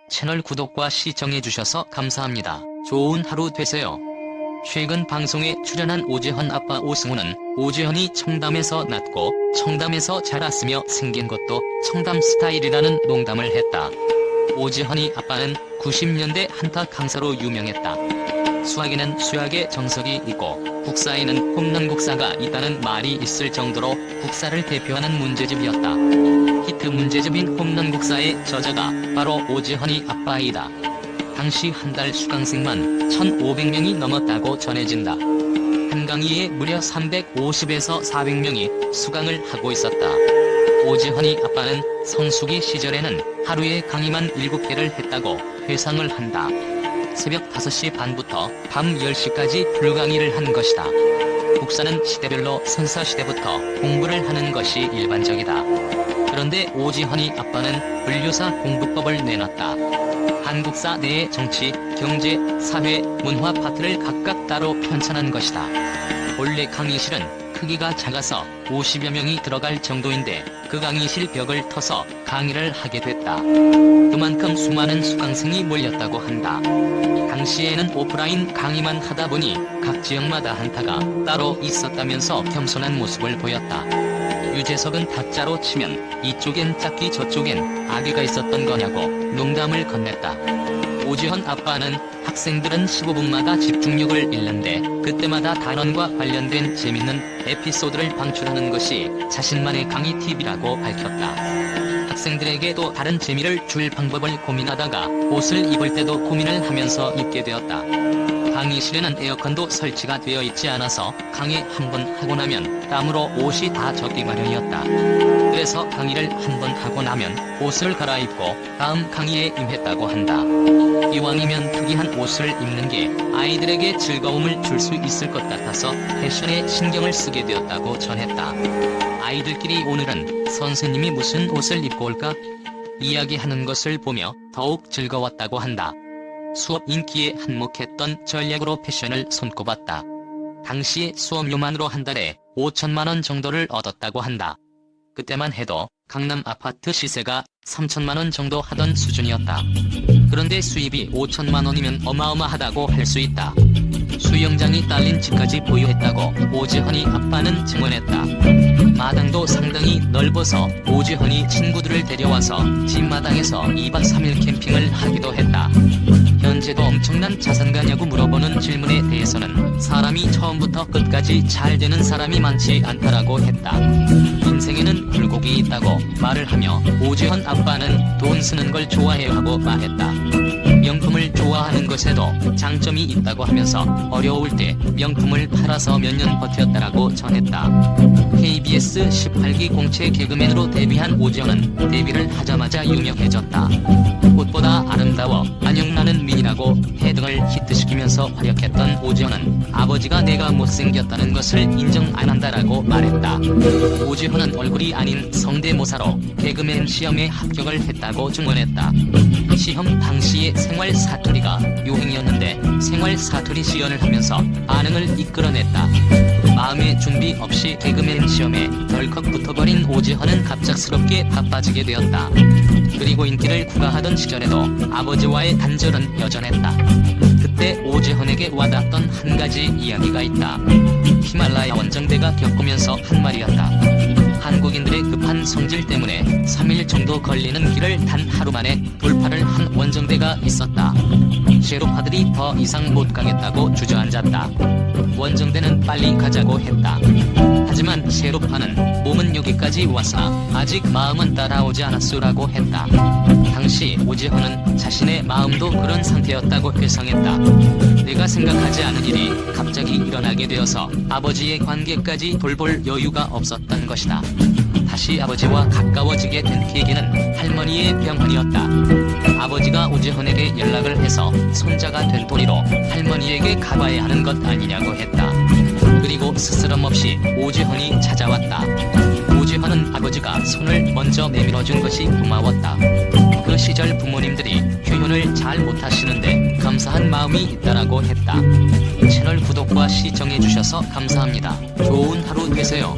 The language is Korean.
채널 구독과 시청해주셔서 감사합니다. 좋은 하루 되세요. 최근 방송에 출연한 오재헌 아빠 오승우는 오재헌이 청담에서 낳고 청담에서 자랐으며 생긴 것도 청담 스타일이라는 농담을 했다. 오재헌이 아빠는 90년대 한타 강사로 유명했다. 수학에는 수학의 정석이 있고 국사에는 홈런 국사가 있다는 말이 있을 정도로 국사를 대표하는 문제집이었다. 히트 문제집인 홈런 국사의 저자가 바로 오재헌이 아빠이다. 당시 한 달 수강생만 1,500명이 넘었다고 전해진다. 한 강의에 무려 350에서 400명이 수강을 하고 있었다. 오재헌이 아빠는 성수기 시절에는 하루에 강의만 7개를 했다고 회상을 한다. 새벽 5시 반부터 밤 10시까지 풀강의를 한 것이다. 국사는 시대별로 선사시대부터 공부를 하는 것이 일반적이다. 그런데 오재헌이 아빠는 분류사 공부법을 내놨다. 한국사 내의 정치, 경제, 사회, 문화 파트를 각각 따로 편찬한 것이다. 본래 강의실은 크기가 작아서 50여 명이 들어갈 정도인데 그 강의실 벽을 터서 강의를 하게 됐다. 그만큼 수많은 수강생이 몰렸다고 한다. 당시에는 오프라인 강의만 하다 보니 각 지역마다 한타가 따로 있었다면서 겸손한 모습을 보였다. 유재석은 타짜로 치면 이쪽엔 짝기 저쪽엔 아기가 있었던 거냐고 농담을 건넸다. 오재헌 아빠는 학생들은 15분마다 집중력을 잃는데 그때마다 단원과 관련된 재밌는 에피소드를 방출하는 것이 자신만의 강의 팁이라고 밝혔다. 학생들에게 또 다른 재미를 줄 방법을 고민하다가 옷을 입을 때도 고민을 하면서 입게 되었다. 강의실에는 에어컨도 설치가 되어 있지 않아서 강의 한 번 하고 나면 땀으로 옷이 다 젖기 마련이었다. 그래서 강의를 한 번 하고 나면 옷을 갈아입고 다음 강의에 임했다고 한다. 이왕이면 특이한 옷을 입는 게 아이들에게 즐거움을 줄 수 있을 것 같아서 패션에 신경을 쓰게 되었다고 전했다. 아이들끼리 오늘은 선생님이 무슨 옷을 입고 올까? 이야기하는 것을 보며 더욱 즐거웠다고 한다. 수업 인기에 한몫했던 전략으로 패션을 손꼽았다. 당시 수업료만으로 한 달에 5천만 원 정도를 얻었다고 한다. 그때만 해도 강남 아파트 시세가 3천만 원 정도 하던 수준이었다. 그런데 수입이 5천만 원이면 어마어마하다고 할 수 있다. 수영장이 딸린 집까지 보유했다고 오재헌이 아빠는 증언했다. 마당도 상당히 넓어서 오재헌이 친구들을 데려와서 집 마당에서 2박 3일 캠핑을 하기도 했다. 현재도 엄청난 자산가냐고 물어보는 질문에 대해서는 사람이 처음부터 끝까지 잘 되는 사람이 많지 않다라고 했다. 인생에는 굴곡이 있다고 말을 하며 오재헌 아빠는 돈 쓰는 걸 좋아해하고 말했다. 명품을 좋아하는 것에도 장점이 있다고 하면서 어려울 때 명품을 팔아서 몇 년 버텼다라고 전했다. KBS 18기 공채 개그맨으로 데뷔한 오재헌은 데뷔를 하자마자 유명해졌다. 꽃보다 아름다워 안녕나는 민이라고 해등을 히트시키면서 활약했던 오재헌은 아버지가 내가 못생겼다는 것을 인정 안 한다라고 말했다. 오재헌은 얼굴이 아닌 성대모사로 개그맨 시험에 합격을 했다고 증언했다. 시험 당시에 생활 사투리가 유행이었는데 생활 사투리 시연을 하면서 반응을 이끌어냈다. 마음의 준비 없이 개그맨 시험에 덜컥 붙어버린 오재헌은 갑작스럽게 바빠지게 되었다. 그리고 인기를 구가하던 시절에도 아버지와의 단절은 여전했다. 그때 오재헌에게 와닿았던 한 가지 이야기가 있다. 히말라야 원정대가 겪으면서 한 말이었다. 한국인들의 급한 성질 때문에 3일 정도 걸리는 길을 단 하루 만에 돌파를 한 원정대가 있었다. 셰르파들이 더 이상 못 가겠다고 주저앉았다. 원정대는 빨리 가자고 했다. 하지만 셰르파는 몸은 여기까지 왔으나 아직 마음은 따라오지 않았소라고 했다. 당시 오재헌은 자신의 마음도 그런 상태였다고 회상했다. 내가 생각하지 않은 일이 갑자기 일어나게 되어서 아버지의 관계까지 돌볼 여유가 없었던 것이다. 다시 아버지와 가까워지게 된 계기는 할머니의 병환이었다. 아버지가 오재헌에게 연락을 해서 손자가 된 도리로 할머니에게 가봐야 하는 것 아니냐고 했다. 그리고 스스럼 없이 오재헌이 찾아왔다. 오재헌은 아버지가 손을 먼저 내밀어준 것이 고마웠다. 그 시절 부모님들이 표현을 잘 못하시는데 감사한 마음이 있다라고 했다. 채널 구독과 시청해주셔서 감사합니다. 좋은 하루 되세요.